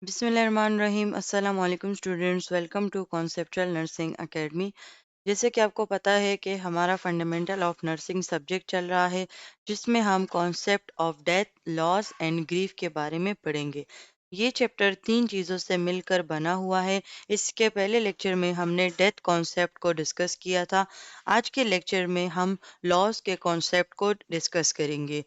बिस्मिल्लाहिर्रहमानिर्रहीम अस्सलाम वालेकुम students, welcome to conceptual nursing academy. जैसे कि आपको पता है कि हमारा फंडामेंटल ऑफ नर्सिंग सब्जेक्ट चल रहा है, जिसमें हम concept of death, loss and grief के बारे में पढ़ेंगे। ये चैप्टर 3 चीज़ों से मिलकर बना हुआ है। इसके पहले लेक्चर में हमने डेथ कॉन्सेप्ट को डिस्कस किया था। आज के लेक्चर में हम लॉस के कॉन्सेप्ट को डिस्कस करेंगे।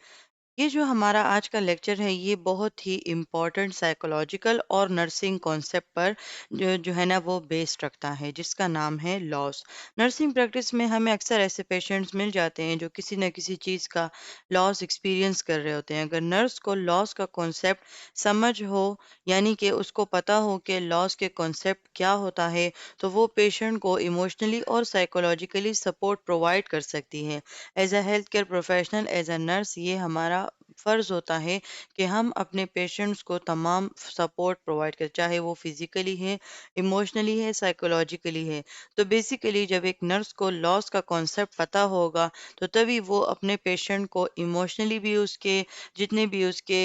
ये जो हमारा आज का लेक्चर है, ये बहुत ही इम्पोर्टेंट साइकोलॉजिकल और नर्सिंग कॉन्सेप्ट पर जो है ना वो बेस्ड रखता है, जिसका नाम है लॉस। नर्सिंग प्रैक्टिस में हमें अक्सर ऐसे पेशेंट्स मिल जाते हैं जो किसी न किसी चीज़ का लॉस एक्सपीरियंस कर रहे होते हैं। अगर नर्स को लॉस का कॉन्सेप्ट समझ हो, यानी कि उसको पता हो कि लॉस के कॉन्सेप्ट क्या होता है, तो वो पेशेंट को इमोशनली और साइकोलॉजिकली सपोर्ट प्रोवाइड कर सकती है। As a health care professional, as a nurse, ये हमारा फ़र्ज़ होता है कि हम अपने पेशेंट्स को तमाम सपोर्ट प्रोवाइड करें, चाहे वो फिज़िकली है, इमोशनली है, साइकोलॉजिकली है। तो बेसिकली जब एक नर्स को लॉस का कॉन्सेप्ट पता होगा, तो तभी वो अपने पेशेंट को इमोशनली भी उसके जितने भी उसके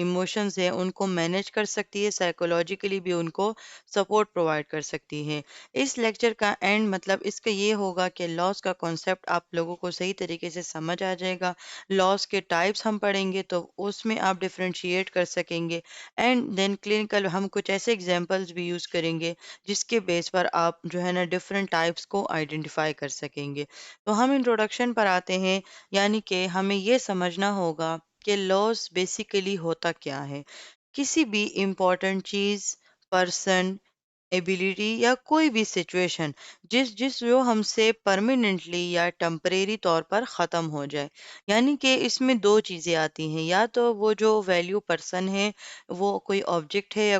इमोशंस हैं उनको मैनेज कर सकती है, साइकोलॉजिकली भी उनको सपोर्ट प्रोवाइड कर सकती है। इस लेक्चर का एंड मतलब इसका ये होगा कि लॉस का कॉन्सेप्ट आप लोगों को सही तरीके से समझ आ जाएगा। लॉस के टाइप्स हम पढ़ेंगे तो उसमें आप डिफरेंशिएट कर सकेंगे, एंड देन क्लिनिकल हम कुछ ऐसे एग्जांपल्स भी यूज़ करेंगे जिसके बेस पर आप जो है ना डिफरेंट टाइप्स को आइडेंटिफाई कर सकेंगे। तो हम इंट्रोडक्शन पर आते हैं, यानी कि हमें ये समझना होगा कि लॉस बेसिकली होता क्या है। किसी भी इम्पोर्टेंट चीज़, पर्सन, एबिलिटी या कोई भी सिचुएशन जिस जिस जो हमसे परमानेंटली या टेम्परेरी तौर पर ख़त्म हो जाए, यानी कि इसमें दो चीज़ें आती हैं। या तो वो जो वैल्यू पर्सन है, वो कोई ऑब्जेक्ट है या